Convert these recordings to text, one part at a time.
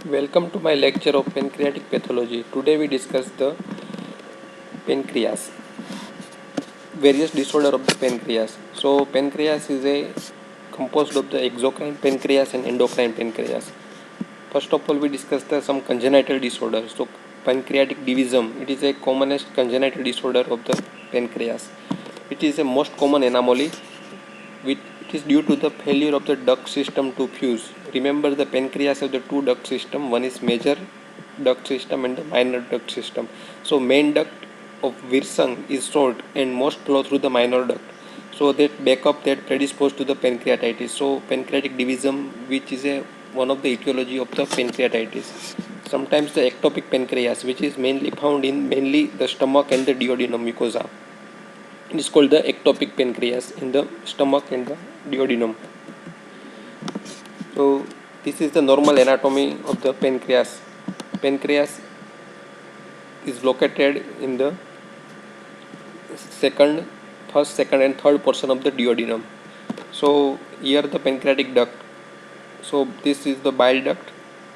Welcome to my lecture of pancreatic pathology. Today we discuss the pancreas, various disorder of the pancreas. So pancreas is a composed of the exocrine pancreas and endocrine pancreas. First of all, we discuss some congenital disorders. So pancreatic divisum, it is a commonest congenital disorder of the pancreas. It is a most common anomaly. It is due to the failure of the duct system to fuse. Remember, the pancreas have the two duct system. One is major duct system and the minor duct system. So main duct of Wirsung is short and most flow through the minor duct. So that backup that predisposed to the pancreatitis. So pancreatic divisum, which is one of the etiology of the pancreatitis. Sometimes the ectopic pancreas, which is mainly found in mainly the stomach and the duodenum mucosa. It is called the ectopic pancreas in the stomach and the duodenum. So this is the normal anatomy of the pancreas. Pancreas is located in the first, second and third portion of the duodenum. So here the pancreatic duct. So this is the bile duct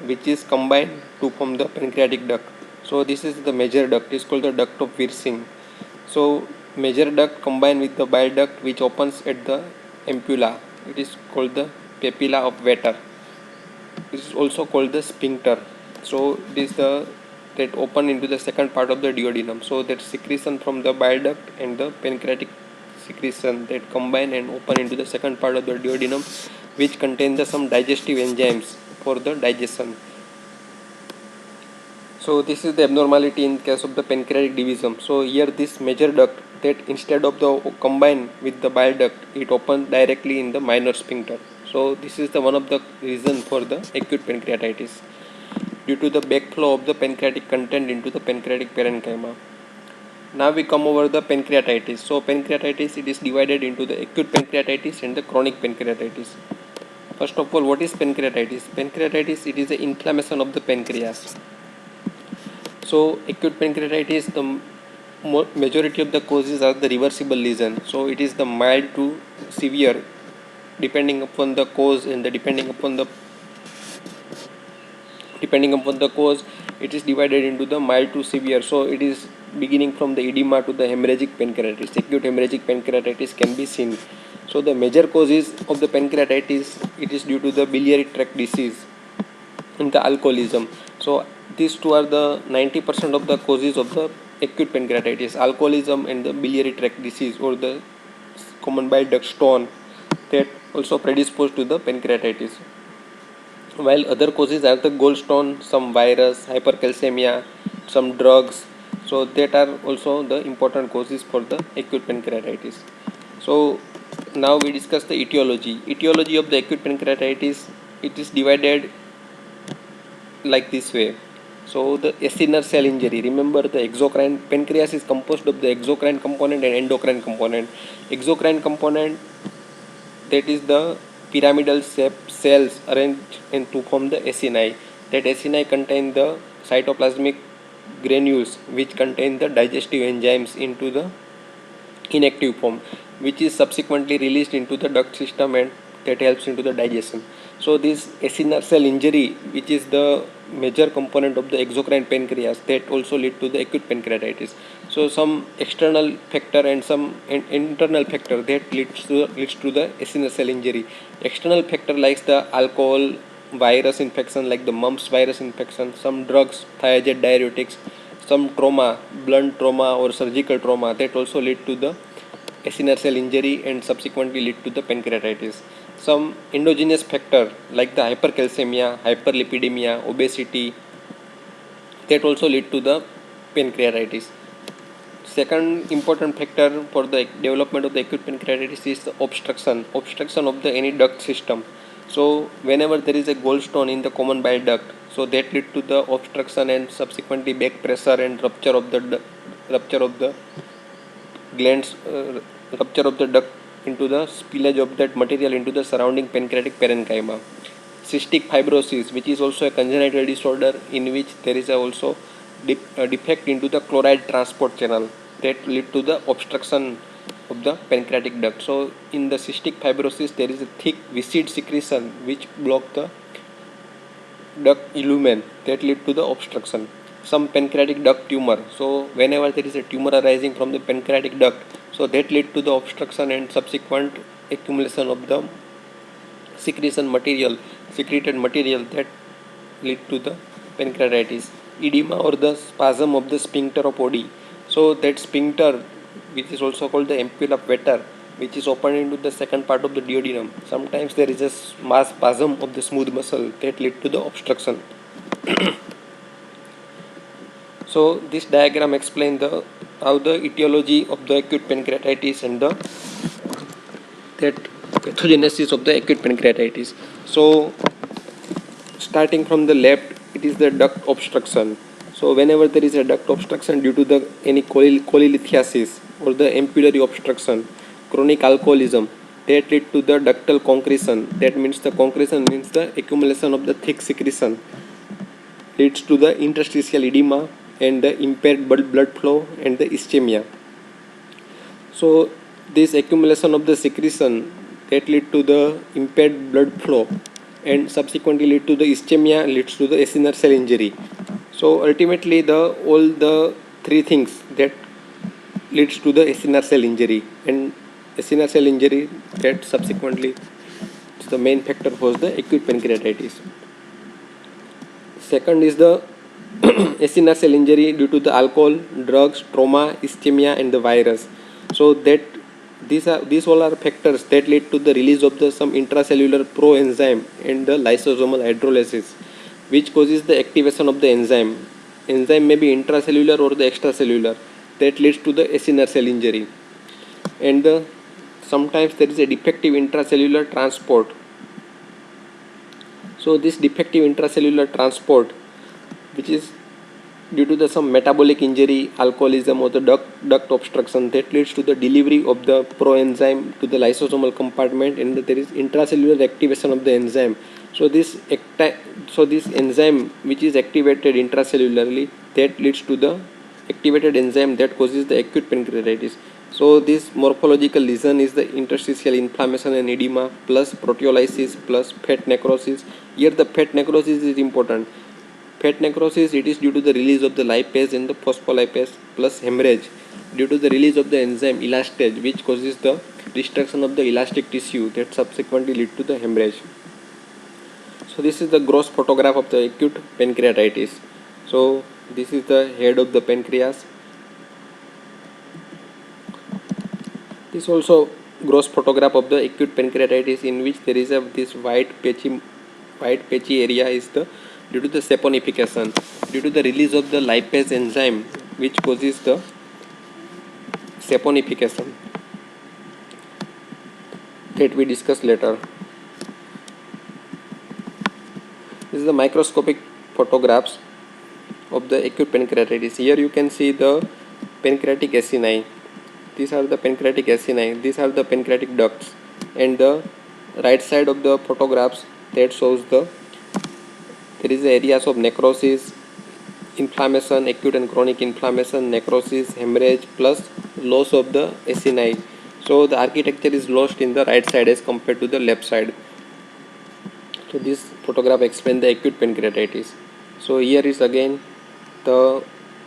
which is combined to form the pancreatic duct. So this is the major duct. It is called the duct of Wirsing. So major duct combined with the bile duct which opens at the ampulla. It is called the papilla of Vater. It is also called the sphincter. So it is the that open into the second part of the duodenum. So that secretion from the bile duct and the pancreatic secretion that combine and open into the second part of the duodenum, which contains some digestive enzymes for the digestion. So this is the abnormality in case of the pancreatic divisum. So here this major duct that instead of the combine with the bile duct, it opens directly in the minor sphincter. So this is the one of the reason for the acute pancreatitis due to the backflow of the pancreatic content into the pancreatic parenchyma. Now we come over the pancreatitis. So pancreatitis, it is divided into the acute pancreatitis and the chronic pancreatitis. First of all, what is pancreatitis? Pancreatitis, it is the inflammation of the pancreas. So acute pancreatitis, the majority of the causes are the reversible lesion. So it is the mild to severe depending upon the cause and depending upon the cause, it is divided into the mild to severe. So it is beginning from the edema to the hemorrhagic pancreatitis. Acute hemorrhagic pancreatitis can be seen. So the major causes of the pancreatitis, it is due to the biliary tract disease and the alcoholism. So these two are the 90% of the causes of the acute pancreatitis: alcoholism and the biliary tract disease or the common bile duct stone that also predisposed to the pancreatitis. While other causes are the gallstone, some virus, hypercalcemia, some drugs. So that are also the important causes for the acute pancreatitis. So now we discuss the etiology. Etiology of the acute pancreatitis, it is divided like this way. So the acinar cell injury. Remember, the exocrine pancreas is composed of the exocrine component and endocrine component. Exocrine component, that is the pyramidal shaped cells arranged to form the acini. That acini contain the cytoplasmic granules which contain the digestive enzymes into the inactive form, which is subsequently released into the duct system and that helps into the digestion. So this acinar cell injury, which is the major component of the exocrine pancreas, that also lead to the acute pancreatitis. So some external factor and some internal factor that leads to the acinar cell injury. External factor like the alcohol, virus infection like the mumps virus infection, some drugs, thiazide diuretics, some trauma, blunt trauma or surgical trauma, that also lead to the acinar cell injury and subsequently lead to the pancreatitis. Some endogenous factor like the hypercalcemia, hyperlipidemia, obesity, that also lead to the pancreatitis. Second important factor for the development of the acute pancreatitis is the obstruction of the any duct system. So whenever there is a gallstone in the common bile duct, so that lead to the obstruction and subsequently back pressure and rupture of the glands, rupture of the duct into the spillage of that material into the surrounding pancreatic parenchyma. Cystic fibrosis, which is also a congenital disorder in which there is also a defect into the chloride transport channel that lead to the obstruction of the pancreatic duct. So in the cystic fibrosis, there is a thick viscid secretion which block the duct illumen that lead to the obstruction. Some pancreatic duct tumor. So whenever there is a tumor arising from the pancreatic duct, so that lead to the obstruction and subsequent accumulation of the secreted material that lead to the pancreatitis. Edema or the spasm of the sphincter of Oddi. So that sphincter, which is also called the ampulla veter, which is opened into the second part of the duodenum. Sometimes there is a mass spasm of the smooth muscle that lead to the obstruction. So this diagram explains the how the etiology of the acute pancreatitis and the that pathogenesis of the acute pancreatitis. So starting from the left, it is the duct obstruction. So whenever there is a duct obstruction due to the any cholelithiasis or the ampullary obstruction, chronic alcoholism, that lead to the ductal concretion. That means the concretion means the accumulation of the thick secretion, leads to the interstitial edema and the impaired blood flow and the ischemia. So this accumulation of the secretion that lead to the impaired blood flow and subsequently lead to the ischemia, leads to the acinar cell injury. So ultimately all the three things that leads to the acinar cell injury, and acinar cell injury that subsequently is the main factor for the acute pancreatitis. Second is the acinar cell injury due to the alcohol, drugs, trauma, ischemia and the virus. So that these all are factors that lead to the release of the some intracellular proenzyme and the lysosomal hydrolysis, which causes the activation of the enzyme. Enzyme may be intracellular or the extracellular, that leads to the acinar cell injury. And sometimes there is a defective intracellular transport. So this defective intracellular transport, which is due to the some metabolic injury, alcoholism or the duct obstruction, that leads to the delivery of the proenzyme to the lysosomal compartment, and there is intracellular activation of the enzyme. So this enzyme which is activated intracellularly, that leads to the activated enzyme that causes the acute pancreatitis. So this morphological lesion is the interstitial inflammation and edema plus proteolysis plus fat necrosis. Here the fat necrosis is important. Fat necrosis, it is due to the release of the lipase and the phospholipase plus hemorrhage due to the release of the enzyme elastase, which causes the destruction of the elastic tissue that subsequently lead to the hemorrhage. So this is the gross photograph of the acute pancreatitis. So this is the head of the pancreas. This also gross photograph of the acute pancreatitis, in which there is this white patchy area is the due to the saponification, due to the release of the lipase enzyme, which causes the saponification that we discuss later. This is the microscopic photographs of the acute pancreatitis. Here you can see the pancreatic acini. These are the pancreatic acini. These are the pancreatic ducts. And the right side of the photographs, that shows there is areas of necrosis, inflammation, acute and chronic inflammation, necrosis, hemorrhage plus loss of the acini. So the architecture is lost in the right side as compared to the left side. So this photograph explains the acute pancreatitis. So here is again the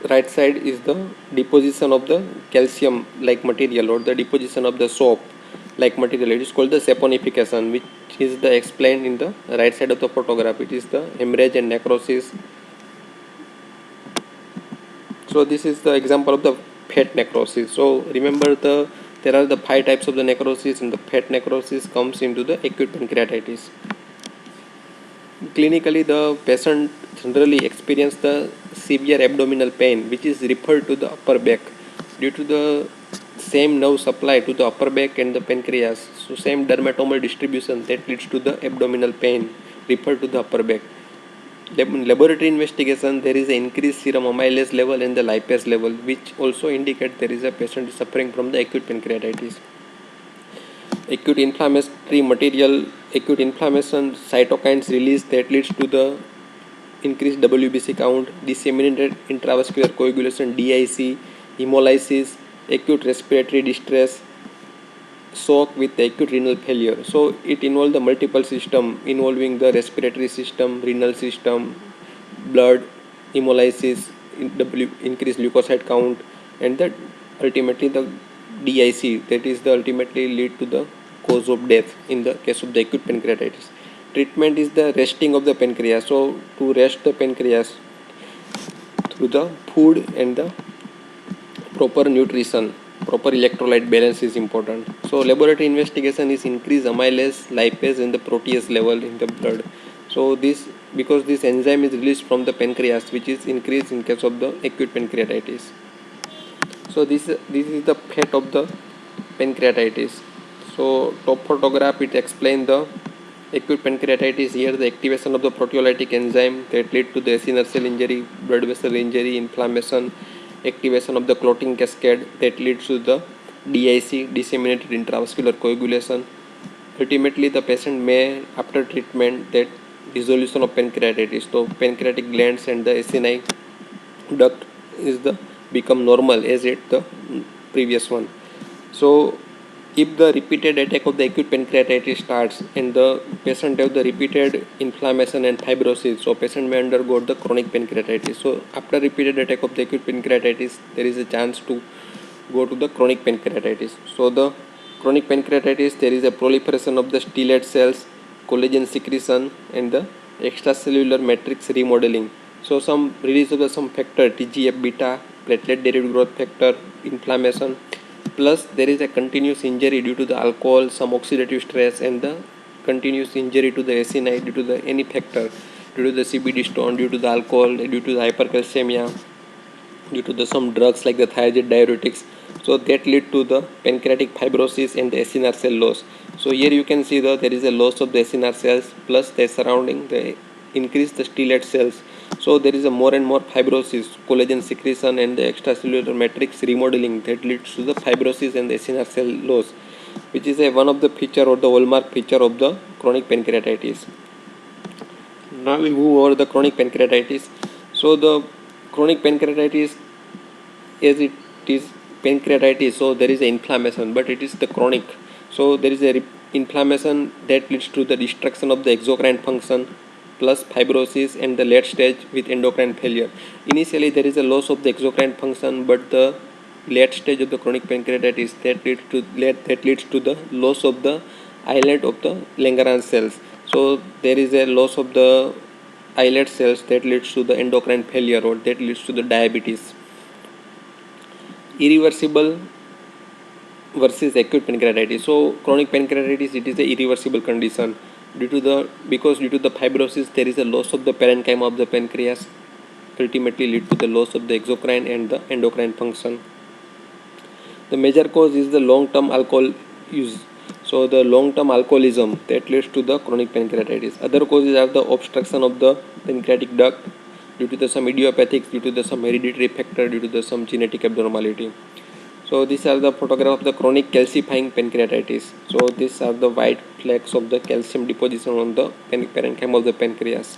right side is the deposition of the calcium like material or the deposition of the soap like material. It is called the saponification, which is the explained in the right side of the photograph. It is the hemorrhage and necrosis. So this is the example of the fat necrosis. So remember there are the 5 types of the necrosis, and the fat necrosis comes into the acute pancreatitis. Clinically, the patient generally experience the severe abdominal pain, which is referred to the upper back due to the same nerve supply to the upper back and the pancreas. So same dermatomal distribution that leads to the abdominal pain referred to the upper back. Laboratory investigation, there is an increased serum amylase level and the lipase level, which also indicate there is a patient suffering from the acute pancreatitis. Acute inflammatory material, acute inflammation, cytokines release that leads to the increased WBC count, disseminated intravascular coagulation DIC, hemolysis, acute respiratory distress, shock with acute renal failure. So it involves the multiple system involving the respiratory system, renal system, blood, hemolysis, increased leukocyte count, and the ultimately the DIC, that is the ultimately lead to the cause of death in the case of the acute pancreatitis. Treatment is the resting of the pancreas. So to rest the pancreas through the food and the proper nutrition, proper electrolyte balance is important. So laboratory investigation is increase amylase, lipase and the protease level in the blood. So this, because this enzyme is released from the pancreas, which is increased in case of the acute pancreatitis. So this is the fate of the pancreatitis. So top photograph, it explains the acute pancreatitis. Here the activation of the proteolytic enzyme that lead to the acinar cell injury, blood vessel injury, inflammation, activation of the clotting cascade that leads to the DIC, disseminated intravascular coagulation. Ultimately the patient may, after treatment, that dissolution of pancreatitis. So pancreatic glands and the acini duct is the become normal as it the previous one. So if the repeated attack of the acute pancreatitis starts and the patient have the repeated inflammation and fibrosis, so patient may undergo the chronic pancreatitis. So after repeated attack of the acute pancreatitis, there is a chance to go to the chronic pancreatitis. So the chronic pancreatitis, there is a proliferation of the stellate cells, collagen secretion and the extracellular matrix remodeling. So some release of the some factor TGF beta, platelet derived growth factor, inflammation, plus there is a continuous injury due to the alcohol, some oxidative stress and the continuous injury to the acini due to the any factor, due to the CBD stone, due to the alcohol, due to the hypercalcemia, due to the some drugs like the thiazide diuretics. So that lead to the pancreatic fibrosis and the acinar cell loss. So here you can see that there is a loss of the acinar cells plus the surrounding the increase the stellate cells. So there is a more and more fibrosis, collagen secretion and the extracellular matrix remodeling that leads to the fibrosis and the acinar cell loss, which is a one of the feature or the hallmark feature of the chronic pancreatitis. Now we move over the chronic pancreatitis. So the chronic pancreatitis, as it is pancreatitis, so there is a inflammation, but it is the chronic. So there is a inflammation that leads to the destruction of the exocrine function plus fibrosis and the late stage with endocrine failure. Initially there is a loss of the exocrine function, but the late stage of the chronic pancreatitis that leads to the loss of the islet of the Langerhans cells. So there is a loss of the islet cells that leads to the endocrine failure or that leads to the diabetes. Irreversible versus acute pancreatitis. So chronic pancreatitis, it is a irreversible condition due to the fibrosis there is a loss of the parenchyma of the pancreas, ultimately lead to the loss of the exocrine and the endocrine function. The major cause is the long-term alcohol use. So the long-term alcoholism that leads to the chronic pancreatitis. Other causes are the obstruction of the pancreatic duct due to the some idiopathic, due to the some hereditary factor, due to the some genetic abnormality. So these are the photograph of the chronic calcifying pancreatitis. So these are the white flecks of the calcium deposition on the parenchyma of the pancreas.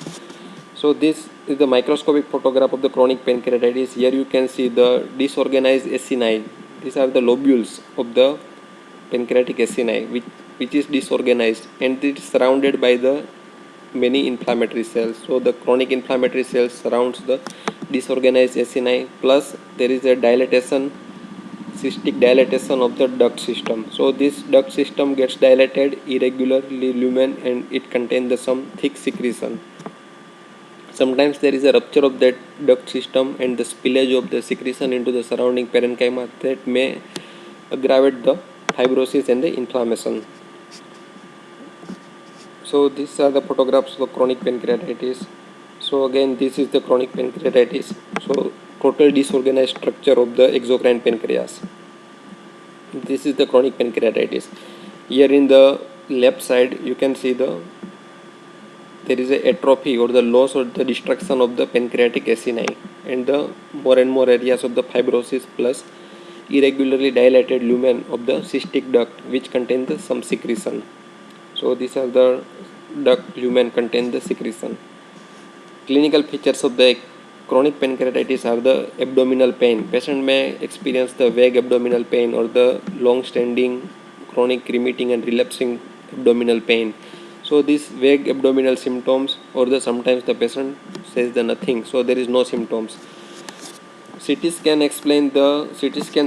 So this is the microscopic photograph of the chronic pancreatitis. Here you can see the disorganized acini. These are the lobules of the pancreatic acini which is disorganized and it is surrounded by the many inflammatory cells. So the chronic inflammatory cells surrounds the disorganized acini, plus there is a dilatation, cystic dilatation of the duct system. So this duct system gets dilated irregularly lumen and it contains some thick secretion. Sometimes there is a rupture of that duct system and the spillage of the secretion into the surrounding parenchyma that may aggravate the fibrosis and the inflammation. So these are the photographs of chronic pancreatitis. So again, this is the chronic pancreatitis. So total disorganized structure of the exocrine pancreas. This is the chronic pancreatitis. Here in the left side you can see there is a atrophy or the loss or the destruction of the pancreatic acini and the more and more areas of the fibrosis plus irregularly dilated lumen of the cystic duct which contains some secretion. So these are the duct lumen contain the secretion. Clinical features of the chronic pancreatitis are the abdominal pain. Patient may experience the vague abdominal pain or the long-standing chronic, remitting, and relapsing abdominal pain. So these vague abdominal symptoms, or sometimes the patient says the nothing, so there is no symptoms. CT scan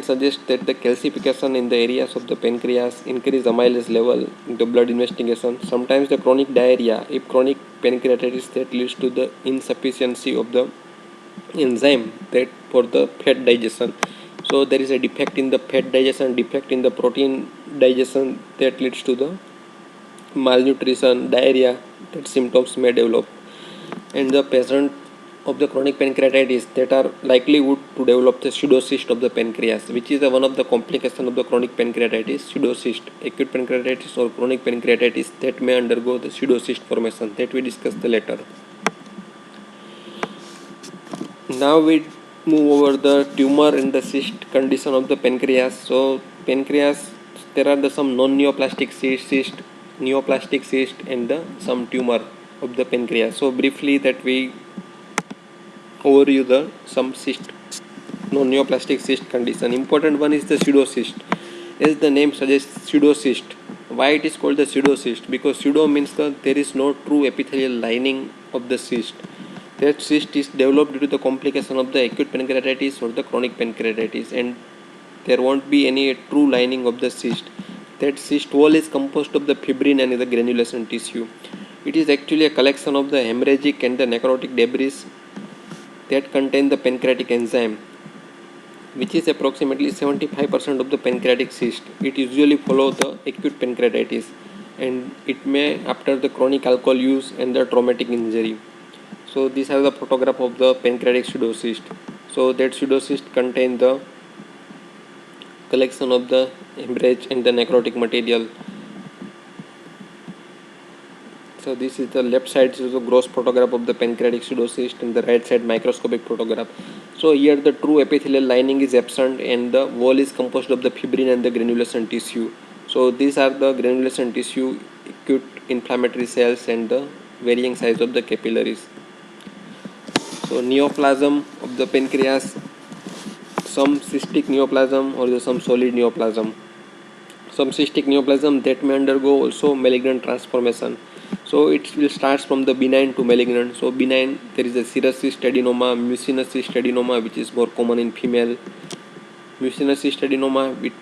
suggests that the calcification in the areas of the pancreas, increase amylase level in the blood investigation. Sometimes the chronic diarrhea, if chronic pancreatitis, that leads to the insufficiency of the enzyme that for the fat digestion. So there is a defect in the fat digestion, defect in the protein digestion, that leads to the malnutrition, diarrhea, that symptoms may develop. And the patient of the chronic pancreatitis that are likelihood to develop the pseudocyst of the pancreas, which is one of the complications of the chronic pancreatitis, pseudocyst, acute pancreatitis or chronic pancreatitis, that may undergo the pseudocyst formation, that we discuss the later. Now we move over the tumor and the cyst condition of the pancreas. So pancreas, there are some non-neoplastic cyst, neoplastic cyst, and some tumor of the pancreas. So briefly that we overview the some cyst, non-neoplastic cyst condition. Important one is the pseudocyst. As the name suggests, pseudocyst. Why it is called the pseudocyst? Because pseudo means that there is no true epithelial lining of the cyst. That cyst is developed due to the complication of the acute pancreatitis or the chronic pancreatitis, and there won't be any true lining of the cyst. That cyst wall is composed of the fibrin and the granulation tissue. It is actually a collection of the hemorrhagic and the necrotic debris that contain the pancreatic enzyme, which is approximately 75% of the pancreatic cyst. It usually follows the acute pancreatitis, and it may after the chronic alcohol use and the traumatic injury. So these are the photograph of the pancreatic pseudocyst. So that pseudocyst contain the collection of the hemorrhage and the necrotic material. So this is the left side is a gross photograph of the pancreatic pseudocyst, and the right side microscopic photograph. So here the true epithelial lining is absent, and the wall is composed of the fibrin and the granulation tissue. So these are the granulation tissue, acute inflammatory cells, and the varying size of the capillaries. So neoplasm of the pancreas, some cystic neoplasm or some solid neoplasm. Some cystic neoplasm that may undergo also malignant transformation. So it will start from the benign to malignant. So benign, there is a serous cyst adenoma, mucinous cyst adenoma, which is more common in female. Mucinous cyst adenoma, it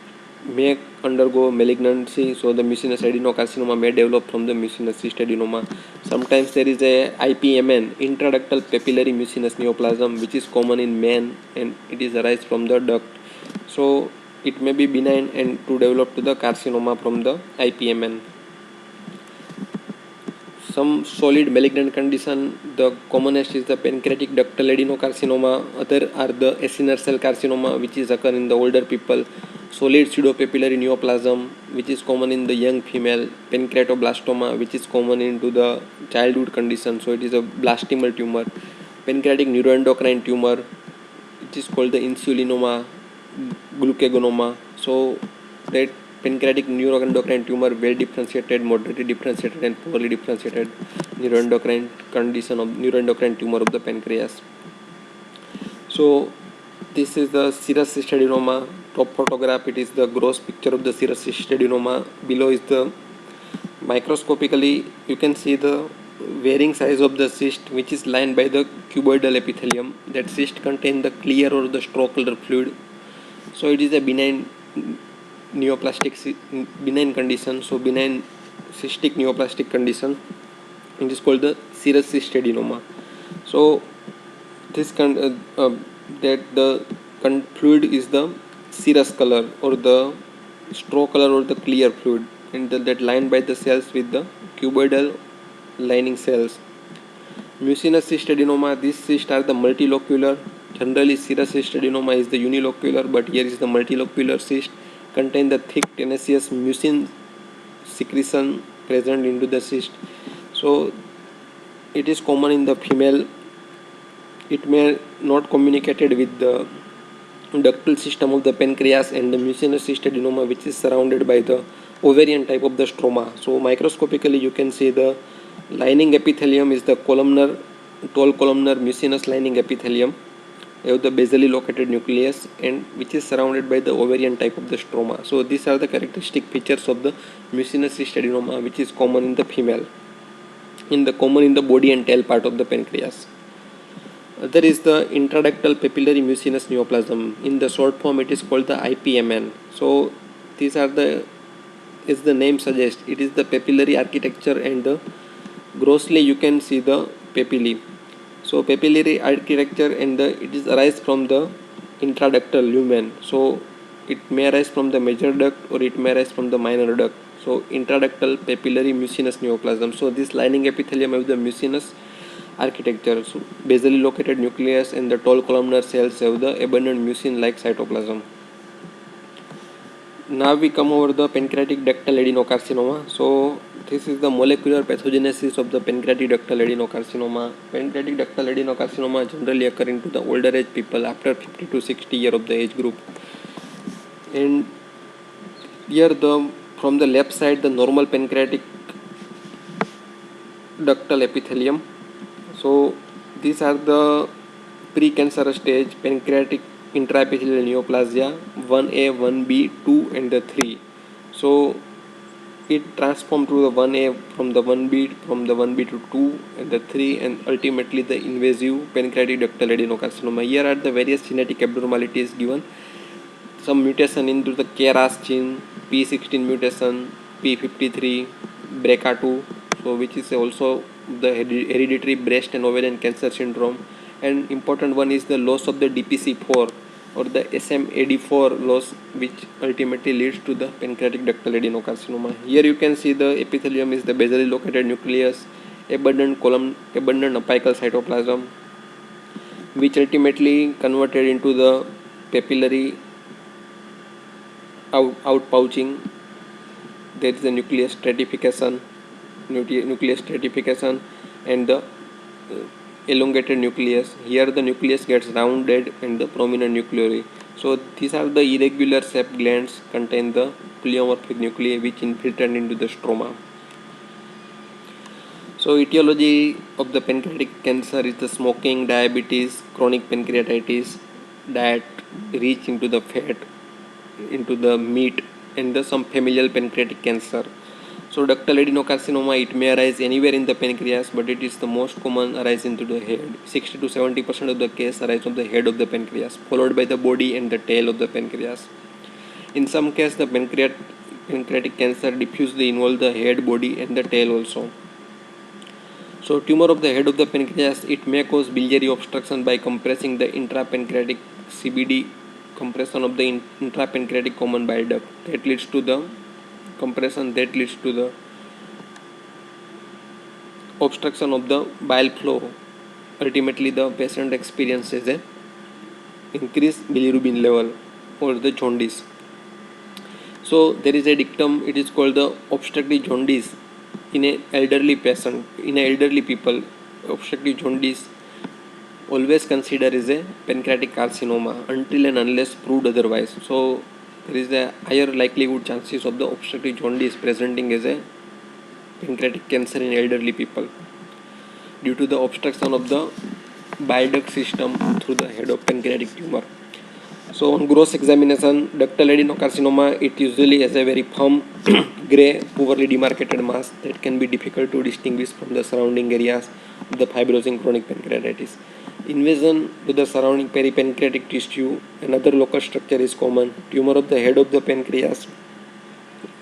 may undergo malignancy, so the mucinous adenocarcinoma may develop from the mucinous cyst adenoma. Sometimes there is a IPMN, intraductal papillary mucinous neoplasm, which is common in men, and it is arise from the duct. So it may be benign and to develop to the carcinoma from the IPMN. Some solid malignant condition, the commonest is the pancreatic ductal adenocarcinoma. Other are the acinar cell carcinoma, which is occur in the older people. Solid pseudopapillary neoplasm, which is common in the young female. Pancreatoblastoma, which is common into the childhood condition, so it is a blastemal tumor. Pancreatic neuroendocrine tumor, which is called the insulinoma, glucagonoma. So that pancreatic neuroendocrine tumor, well differentiated, moderately differentiated, and poorly differentiated neuroendocrine condition of neuroendocrine tumor of the pancreas. So this is the serous cyst adenoma. Top photograph, it is the gross picture of the serous cyst adenoma. Below is the microscopically you can see the varying size of the cyst, which is lined by the cuboidal epithelium. That cyst contains the clear or the straw color fluid. So it is a benign neoplastic benign condition, so benign cystic neoplastic condition. It is called the serous cyst adenoma. So this that the fluid is the serous color or the straw color or the clear fluid, and that lined by the cells with the cuboidal lining cells. Mucinous cyst adenoma, these cysts are the multilocular. Generally serous cyst adenoma is the unilocular, but here is the multilocular cyst, contain the thick tenacious mucin secretion present into the cyst. So it is common in the female. It may not communicated with the ductal system of the pancreas, and the mucinous cyst adenoma, which is surrounded by the ovarian type of the stroma. So microscopically you can see the lining epithelium is the columnar, tall columnar mucinous lining epithelium. You have the basally located nucleus and which is surrounded by the ovarian type of the stroma. So these are the characteristic features of the mucinous cyst adenoma, which is common in the female, common in the body and tail part of the pancreas. There is the intraductal papillary mucinous neoplasm. In the short form, it is called the IPMN. So these are the, as the name suggests, it is the papillary architecture, and the grossly you can see the papillae. So papillary architecture, and it is arise from the intraductal lumen. So it may arise from the major duct or it may arise from the minor duct. So intraductal papillary mucinous neoplasm. So this lining epithelium of the mucinous architecture. So basally located nucleus and the tall columnar cells have the abundant mucin-like cytoplasm. Now we come over the pancreatic ductal adenocarcinoma. So this is the molecular pathogenesis of the pancreatic ductal adenocarcinoma. Pancreatic ductal adenocarcinoma generally occurring to the older age people after 50 to 60 year of the age group. And here from the left side the normal pancreatic ductal epithelium. So these are the precancerous stage pancreatic intraepithelial neoplasia 1A, 1B, 2 and the 3. So it transformed to the 1A from the 1B to 2 and the 3, and ultimately the invasive pancreatic ductal adenocarcinoma. Here are the various genetic abnormalities given. Some mutation into the KRAS gene, P16 mutation, P53, BRCA2, so which is also the hereditary breast and ovarian cancer syndrome. And important one is the loss of the DPC4 or the SMAD4 loss, which ultimately leads to the pancreatic ductal adenocarcinoma. Here you can see the epithelium is the basally located nucleus, abundant apical cytoplasm, which ultimately converted into the papillary outpouching. There is the nucleus stratification, and the elongated nucleus. Here the nucleus gets rounded and the prominent nuclei. So these are the irregular shaped glands contain the pleomorphic nuclei which infiltrate into the stroma. So etiology of the pancreatic cancer is the smoking, diabetes, chronic pancreatitis, diet rich into the fat, into the meat, and some familial pancreatic cancer. So ductal adenocarcinoma, it may arise anywhere in the pancreas, but it is the most common arise into the head. 60 to 70% of the case arise on the head of the pancreas, followed by the body and the tail of the pancreas. In some cases, the pancreatic cancer diffusely involve the head, body, and the tail also. So tumor of the head of the pancreas, it may cause biliary obstruction by compressing the intrapancreatic CBD compression of the intrapancreatic common bile duct. That leads to the compression, that leads to the obstruction of the bile flow. Ultimately, the patient experiences a increased bilirubin level or the jaundice. So there is a dictum, it is called the obstructive jaundice in an elderly patient, in elderly people. Obstructive jaundice always considered as a pancreatic carcinoma until and unless proved otherwise. So there is a higher likelihood chances of the obstructive jaundice presenting as a pancreatic cancer in elderly people due to the obstruction of the bile duct system through the head of pancreatic tumor. So on gross examination, ductal adenocarcinoma, it usually has a very firm grey, poorly demarcated mass that can be difficult to distinguish from the surrounding areas of the fibrosing chronic pancreatitis. Invasion to the surrounding peripancreatic tissue, another local structure is common. Tumor of the head of the pancreas,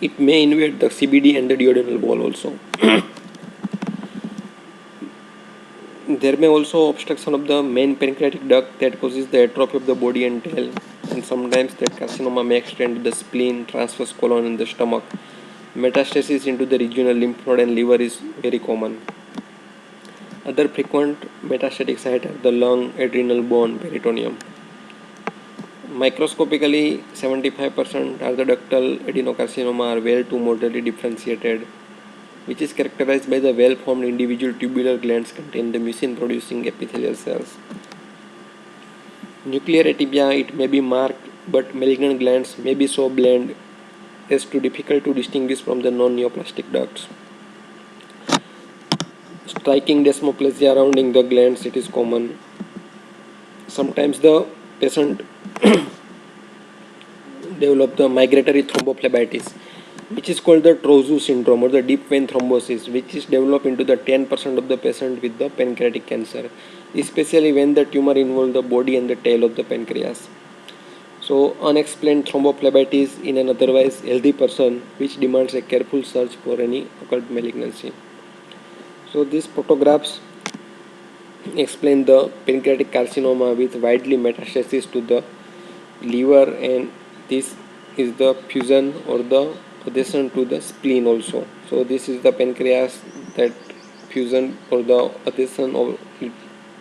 it may invade the CBD and the duodenal wall also. There may also obstruction of the main pancreatic duct that causes the atrophy of the body and tail, and sometimes that carcinoma may extend to the spleen, transverse colon, and the stomach. Metastasis into the regional lymph node and liver is very common. Other frequent metastatic sites are the lung, adrenal, bone, peritoneum. Microscopically, 75% are the ductal adenocarcinoma are well to moderately differentiated, which is characterized by the well-formed individual tubular glands contain the mucin-producing epithelial cells. Nuclear atypia, it may be marked, but malignant glands may be so bland as to difficult to distinguish from the non-neoplastic ducts. Striking desmoplasia surrounding the glands, it is common. sometimes the patient develop the migratory thrombophlebitis, which is called the Trousseau syndrome or the deep vein thrombosis, which is developed into the 10% of the patient with the pancreatic cancer, especially when the tumor involves the body and the tail of the pancreas. So, unexplained thrombophlebitis in an otherwise healthy person, which demands a careful search for any occult malignancy. So, these photographs explain the pancreatic carcinoma with widely metastasis to the liver, and this is the fusion or the adhesion to the spleen also. So this is the pancreas, that fusion or the adhesion of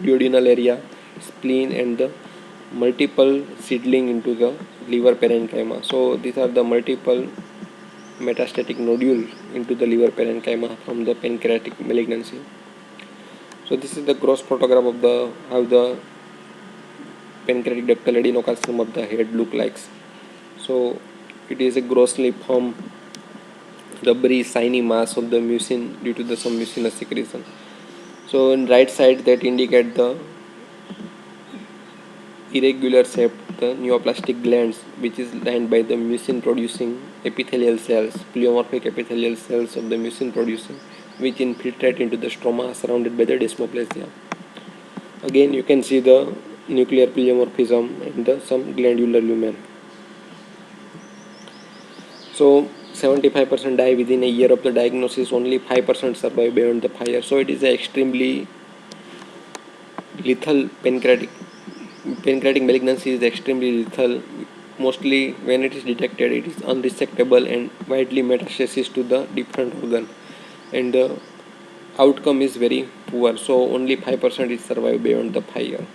duodenal area, spleen, and the multiple seedling into the liver parenchyma. So these are the multiple metastatic nodules into the liver parenchyma from the pancreatic malignancy. So this is the gross photograph of the how the pancreatic ductal adenocarcinoma of the head look like. So it is a grossly formed rubbery shiny mass of the mucin due to the some mucinous secretion. So in right side that indicate the irregular shape, the neoplastic glands, which is lined by the mucin producing epithelial cells, pleomorphic epithelial cells of the mucin producing, which infiltrate into the stroma surrounded by the desmoplasia. Again you can see the nuclear pleomorphism and the some glandular lumen. So 75% die within a year of the diagnosis, only 5% survive beyond the 5 years. So it is an extremely lethal pancreatic malignancy is extremely lethal. Mostly when it is detected, it is unresectable and widely metastasis to the different organ, and the outcome is very poor. So only 5% is survive beyond the 5 years.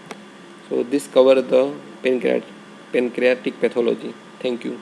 So this cover the pancreatic pathology. Thank you.